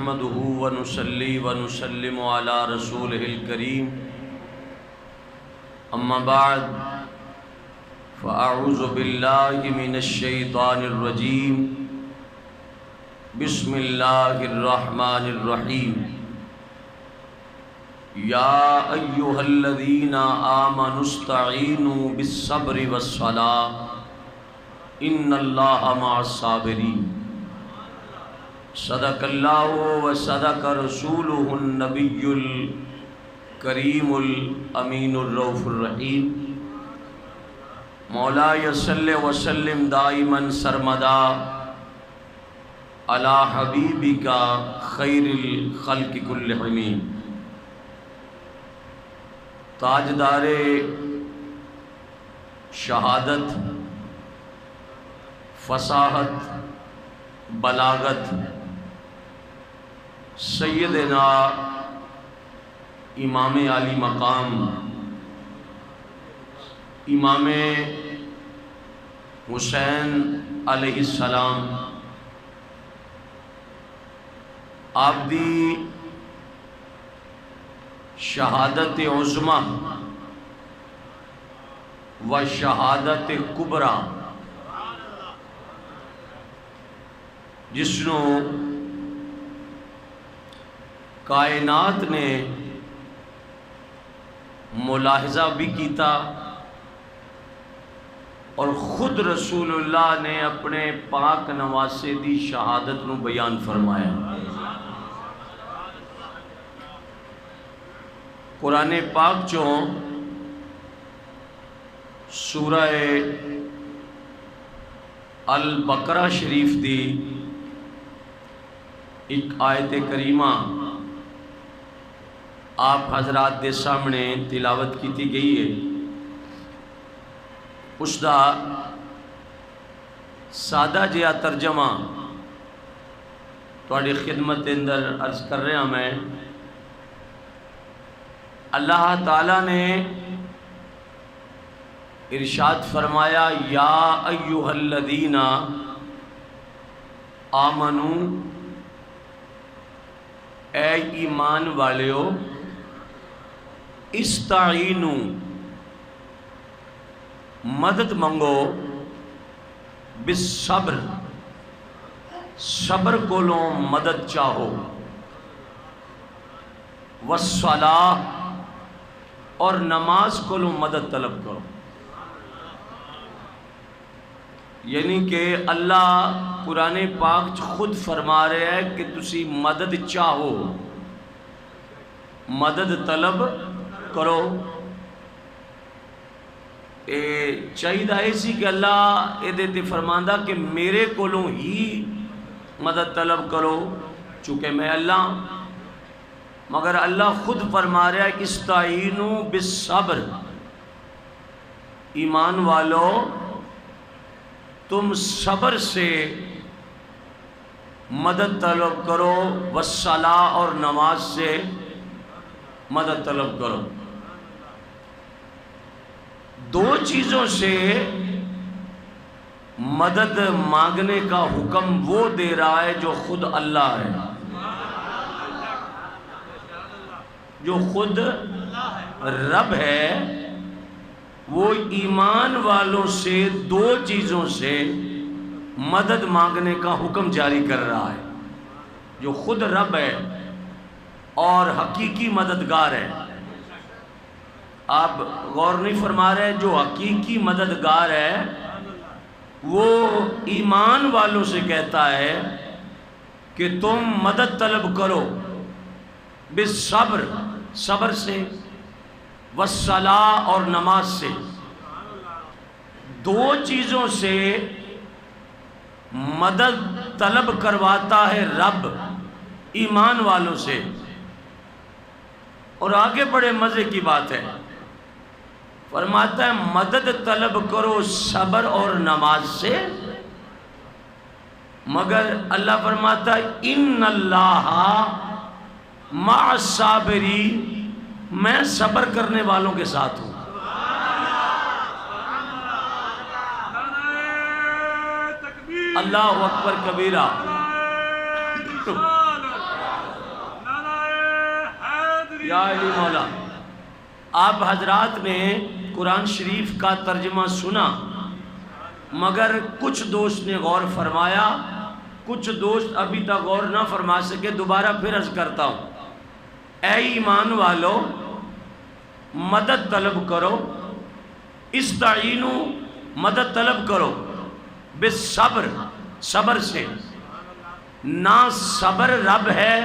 نحمده ونصلي ونسلم على رسوله الكريم اما بعد فاعوذ بالله من الشيطان الرجيم بسم الله الرحمن الرحيم يا أيها الذين آمنوا استعينوا بالصبر والصلاة إن الله مع الصابرين صدق الله وصدق رسوله النبي الكريم الأمين الرؤوف الرحيم مولاي صل وسلم دائما سرمدا على حبيبك خير الخلق كلهم تاجدار شہادت، فصاحت، بلاغت سیدنا امام عالی مقام امام حسین علیہ السلام آپ دی شہادت عظمی و شہادت کبریٰ جس نو کائنات نے ملاحظہ بھی کیتا اور خود رسول اللہ نے اپنے پاک نواسے دی شہادت نو بیان فرمایا۔ قرآن پاک چوں سورہ البقرہ شریف دی ایک آیت کریمہ آپ حضرات دے سامنے تلاوت کی گئی ہے۔ اس دا سادہ جہا ترجمہ تواڈی خدمت اندر عرض کر رہا میں۔ اللہ تعالیٰ نے ارشاد فرمایا یا ایہا الذین آمنو، اے ایمان والیو، استعینو، مدد منگو، بالصبر، صبر کولوں مدد چاہو، والصلاۃ، اور نماز کولوں مدد طلب کرو۔ یعنی کہ اللہ قرآن پاک خود فرما رہے ہیں کہ تسی مدد چاہو، مدد طلب کرو۔ چاہیے ایسی کہ اللہ یہ فرماندہ کہ میرے کولوں ہی مدد طلب کرو چونکہ میں اللہ، مگر اللہ خود فرما رہا ہے استعینو بالصبر، ایمان والو تم صبر سے مدد طلب کرو، والصلاۃ، اور نماز سے مدد طلب کرو۔ دو چیزوں سے مدد مانگنے کا حکم وہ دے رہا ہے جو خود اللہ ہے، جو خود رب ہے۔ وہ ایمان والوں سے دو چیزوں سے مدد مانگنے کا حکم جاری کر رہا ہے، جو خود رب ہے اور حقیقی مددگار ہے۔ آپ غور نہیں فرما رہے، جو حقیقی مددگار ہے وہ ایمان والوں سے کہتا ہے کہ تم مدد طلب کرو بالصبر، صبر سے، والصلاۃ، اور نماز سے۔ دو چیزوں سے مدد طلب کرواتا ہے رب ایمان والوں سے۔ اور آگے بڑے مزے کی بات ہے، فرماتا ہے مدد طلب کرو صبر اور نماز سے، مگر اللہ فرماتا ہے ان اللہ مع الصابرین، میں صبر کرنے والوں کے ساتھ ہوں۔ اللہ اکبر کبیرہ۔ یا علی مولا، آپ حضرات نے قرآن شریف کا ترجمہ سنا، مگر کچھ دوست نے غور فرمایا، کچھ دوست ابھی تک غور نہ فرما سکے۔ دوبارہ پھر عرض کرتا ہوں، اے ایمان والو مدد طلب کرو، استعینوا مدد طلب کرو، بالصبر صبر سے۔ نہ صبر رب ہے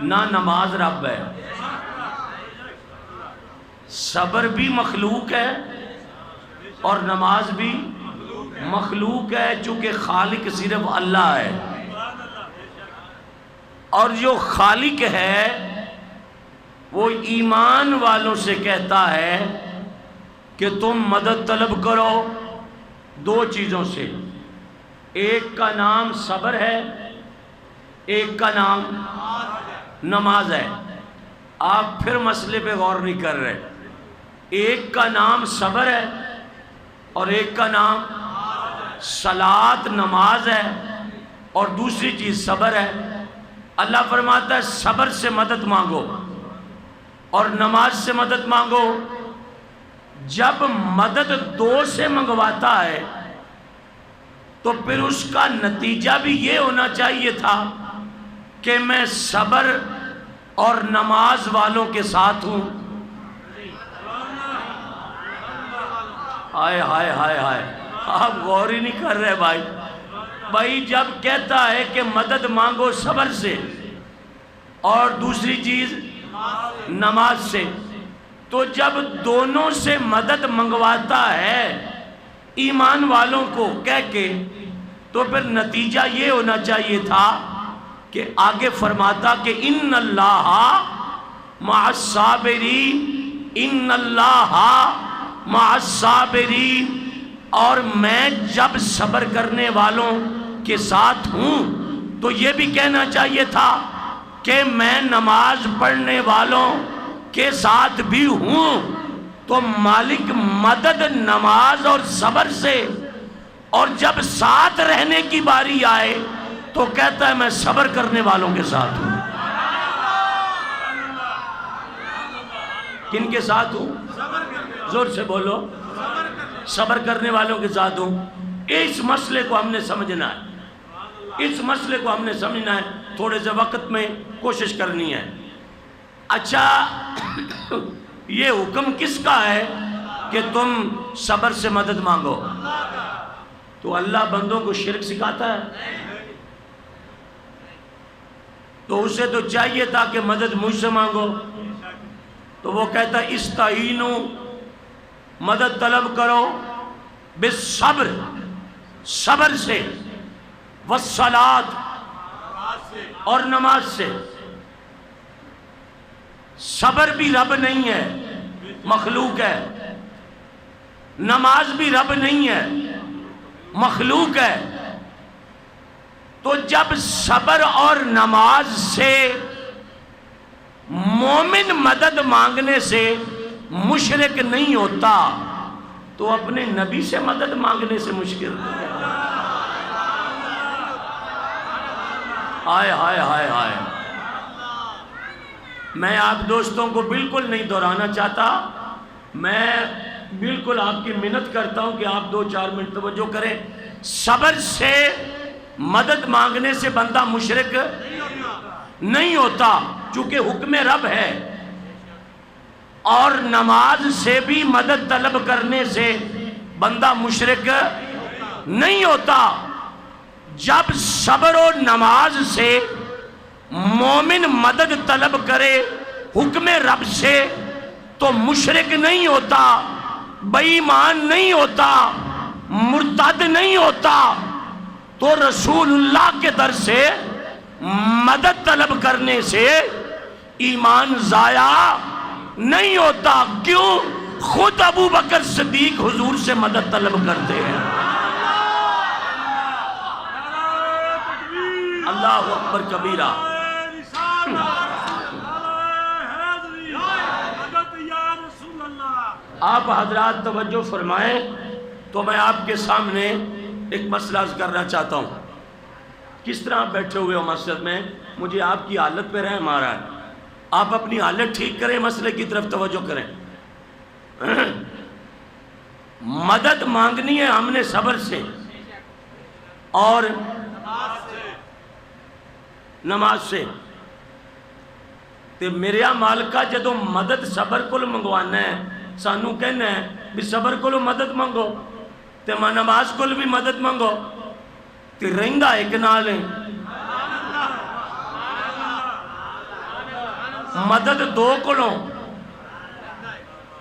نہ نماز رب ہے، صبر بھی مخلوق ہے اور نماز بھی مخلوق ہے، چونکہ خالق صرف اللہ ہے۔ اور جو خالق ہے وہ ایمان والوں سے کہتا ہے کہ تم مدد طلب کرو دو چیزوں سے، ایک کا نام صبر ہے، ایک کا نام نماز ہے۔ آپ پھر مسئلے پہ غور نہیں کر رہے۔ ایک کا نام صبر ہے اور ایک کا نام صلاۃ نماز ہے، اور دوسری چیز صبر ہے۔ اللہ فرماتا ہے صبر سے مدد مانگو اور نماز سے مدد مانگو۔ جب مدد دو سے منگواتا ہے تو پھر اس کا نتیجہ بھی یہ ہونا چاہیے تھا کہ میں صبر اور نماز والوں کے ساتھ ہوں۔ ہائے ہائے ہائے ہائے، آپ غور ہی نہیں کر رہے بھائی۔ جب کہتا ہے کہ مدد مانگو صبر سے اور دوسری چیز نماز سے، تو جب دونوں سے مدد منگواتا ہے ایمان والوں کو کہہ کے، تو پھر نتیجہ یہ ہونا چاہیے تھا کہ آگے فرماتا کہ ان اللہ مع الصابرین، ان اللہ مع الصابرین، اور میں جب صبر کرنے والوں کے ساتھ ہوں تو یہ بھی کہنا چاہیے تھا کہ میں نماز پڑھنے والوں کے ساتھ بھی ہوں۔ تو مالک مدد نماز اور صبر سے، اور جب ساتھ رہنے کی باری آئے تو کہتا ہے میں صبر کرنے والوں کے ساتھ ہوں۔ کن کے ساتھ ہوں؟ زور سے بولو، صبر کرنے والوں کے ساتھ ہوں۔ اس مسئلے کو ہم نے سمجھنا ہے، اس مسئلے کو ہم نے سمجھنا ہے، تھوڑے سے وقت میں کوشش کرنی ہے۔ اچھا، یہ حکم کس کا ہے کہ تم صبر سے مدد مانگو؟ تو اللہ بندوں کو شرک سکھاتا ہے؟ تو اسے تو چاہیے تھا کہ مدد مجھ سے مانگو، تو وہ کہتا ہے استعینوا مدد طلب کرو بالصبر صبر سے، والصلاۃ اور نماز سے۔ صبر بھی رب نہیں ہے، مخلوق ہے، نماز بھی رب نہیں ہے، مخلوق ہے۔ تو جب صبر اور نماز سے مومن مدد مانگنے سے مشرک نہیں ہوتا تو اپنے نبی سے مدد مانگنے سے مشکل ہے۔ ہائے ہائے ہائے ہائے، میں آپ دوستوں کو بالکل نہیں دہرانا چاہتا، میں بالکل آپ کی منت کرتا ہوں کہ آپ 2-4 منٹ توجہ کریں۔ صبر سے مدد مانگنے سے بندہ مشرک نہیں ہوتا چونکہ حکم رب ہے، اور نماز سے بھی مدد طلب کرنے سے بندہ مشرک نہیں ہوتا۔ جب صبر و نماز سے مومن مدد طلب کرے حکم رب سے تو مشرک نہیں ہوتا، بے ایمان نہیں ہوتا، مرتد نہیں ہوتا۔ تو رسول اللہ کے در سے مدد طلب کرنے سے ایمان ضائع نہیں ہوتا۔ کیوں؟ خود ابو بکر صدیق حضور سے مدد طلب کرتے ہیں۔ اللہ اکبر کبیرہ۔ آپ حضرات توجہ فرمائیں تو میں آپ کے سامنے ایک مسئلہ عرض کرنا چاہتا ہوں۔ کس طرح بیٹھے ہوئے ہو مسجد میں، مجھے آپ کی حالت پہ رحم آ رہا ہے۔ آپ اپنی حالت ٹھیک کریں، مسئلے کی طرف توجہ کریں. مدد مانگنی ہے ہم نے صبر سے اور نماز سے. تے میرے مالکہ جدو مدد صبر کو منگوانا ہے، سانو کہنا ہے بھی صبر کو مدد منگو، تے میں نماز کو بھی مدد منگو، تے رہندہ ایک نال ہے. مدد دو کولوں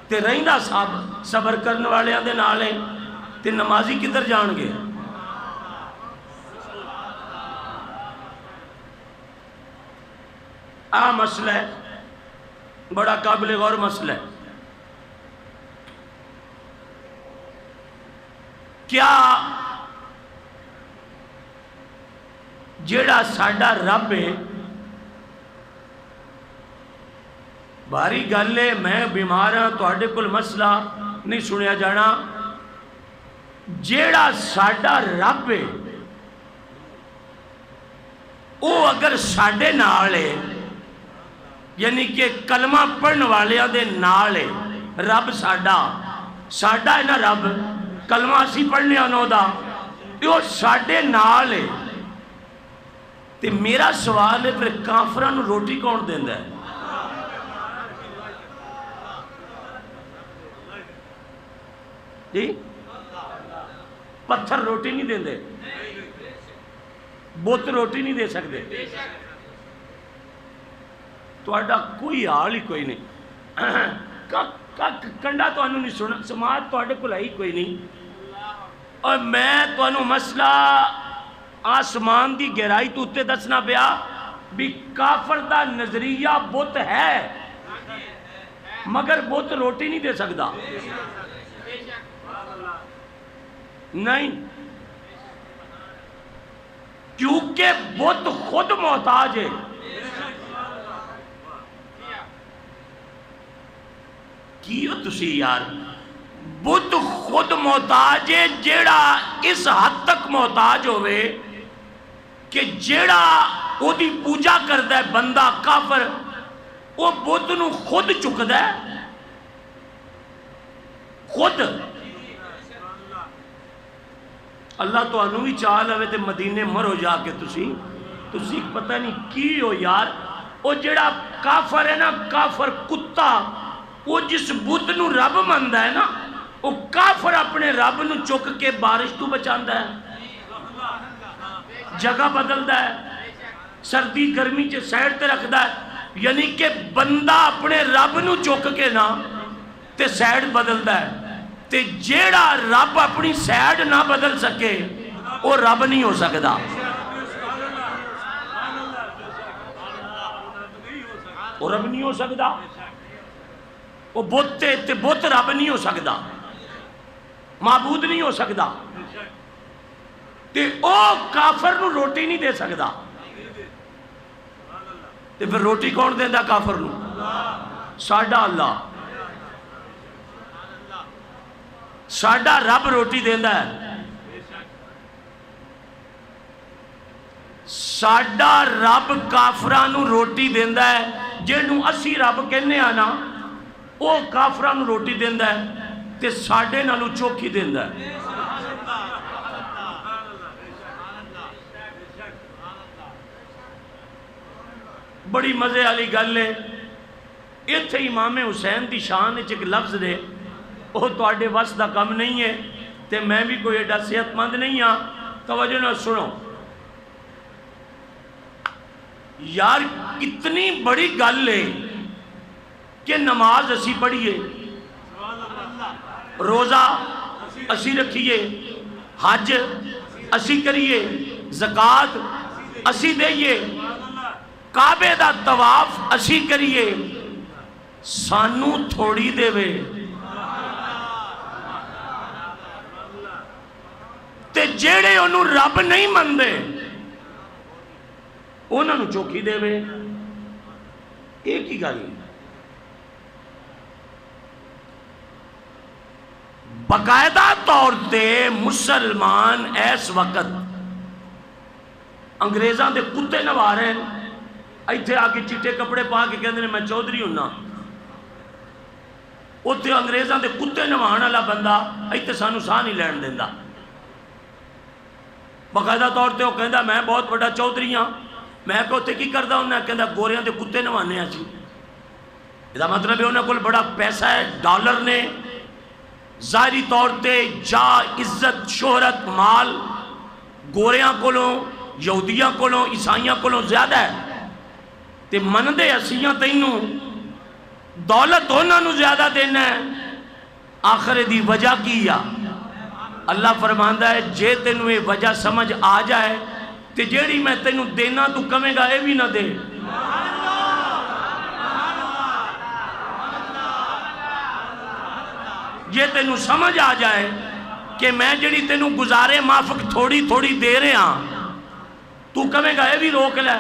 تے رہندہ صبر کرنے والے دے نال ہے، تے نمازی کدھر جان گے؟ مسئلہ ہے، بڑا قابل غور مسئلہ ہے. کیا جیڑا ساڈا رب ہے، بھاری گل ہے، میں بیمار ہاں، تواڈے کول مسئلہ نہیں سنیا جانا. جیڑا ساڈا رب ہے وہ اگر ساڈے نال ہے، یعنی کہ کلمہ پڑھن والے دے نال ہے، رب ساڈا ہے نا، رب کلمہ اسی پڑھنے آنو دا، یہ ساڈے نال ہے. تے میرا سوال ہے، پھر کافران روٹی کون دیندہ ہے؟ جی پتھر روٹی نہیں دیندے، بت روٹی نہیں دے سکتے. تو اڈا کوئی حال ہی کوئی نہیں، کنڈا تو انہوں نہیں سنا، سماعت تو اڈے کو لائی کوئی نہیں. اور میں تو انہوں مسئلہ آسمان دی گہرائی تو اتے دسنا پیا بھی کافر دا نظریہ بت ہے، مگر بت روٹی نہیں دے سکتا. نہیں، کیونکہ بت خود محتاج ہے. کیوں تسی یار؟ بت خود محتاج ہے، جیڑا اس حد تک محتاج ہوئے کہ جیڑا وہ دی پوجا کردہ ہے بندہ کافر، وہ بت نو خود چکدہ ہے، خود. اللہ تو انہوں ہی چاہ ہوئے تے مدینے مرو جا کے تسی پتہ نہیں کی ہو یار. وہ جیڑا کافر ہے نا، کافر کتا، وہ جس بت نو رب مندہ ہے نا، وہ کافر اپنے رب نو چک کے بارش تو بچاندہ ہے، جگہ بدلدہ ہے، سردی گرمی چے سائڈ تے رکھ دا ہے. یعنی کہ بندہ اپنے رب نو چک کے نا تے سائڈ بدلدہ ہے. تے جیڑا رب اپنی سائڈ نہ بدل سکے وہ رب نہیں ہو سکتا. وہ رب نہیں ہو سکتا، وہ بت تے بت رب نہیں ہو سکتا، معبود نہیں ہو سکتا. تے او کافر نو روٹی نہیں دے سکتا. تے پھر روٹی کون دیندہ کافر نو؟ ساڈا اللہ، ساڈا رب روٹی دیندہ ہے. ساڈا رب کافرانو روٹی دیندہ ہے، جنہوں اسی رب کہنے آنا وہ کافرانو روٹی دیندہ ہے تے ساڈے نالو چوکھی دیندہ ہے. بڑی مزے والی گل ہے. ایتھے امام حسین دی شان وچ ایک لفظ دے، وہ تواڈے وس دا کم نہیں ہے تے میں بھی کوئی ایڈا صحت مند نہیں ہاں. توجہ نہ سنو یار، کتنی بڑی گل ہے کہ نماز اسی پڑھیے، روزہ اسی رکھیے، حج اسی کریے، زکوٰۃ اسی دئیے، کعبے دا طواف اسی کریے، سانو تھوڑی دے وے تے جیڑے انہوں رب نہیں مندے انہوں چوکی دے وے. ایک ہی گل باقاعدہ طور تے مسلمان اس وقت انگریزاں دے کتے نوارے ایتھے آ کے چٹے کپڑے پا کے کہندے نے میں چودھری ہونا، اتنے انگریزاں دے کتے نوہان والا بندہ ایتھے سانو ساہ نہیں لین دیندا، باقاعدہ طور تے وہ کہندا میں بہت بڑا چودھری ہاں، میں کہ اتنے کی کردا ہوں، کہندا گوریاں دے کتے نوانے ہیں سی۔ یہ مطلب ہے انہوں کو بڑا پیسہ ہے، ڈالر نے، ظاہری طور تے جا عزت شہرت مال گوریاں کولوں یہودیاں کولوں عیسائیاں کولوں زیادہ ہے، تے من دے اسیاں تینوں دولت ہونا نو زیادہ دینا ہے۔ آخر دی وجہ کیا اللہ فرماندہ ہے جے تینوں یہ وجہ سمجھ آ جائے تے جیڑی میں تینوں دینا تو کمیں گا اے بھی نہ دے، یہ تینوں سمجھ آ جائے کہ میں جڑی تینوں گزارے مافک تھوڑی تھوڑی دے رہے ہاں تو کمیں گا اے بھی روک لے،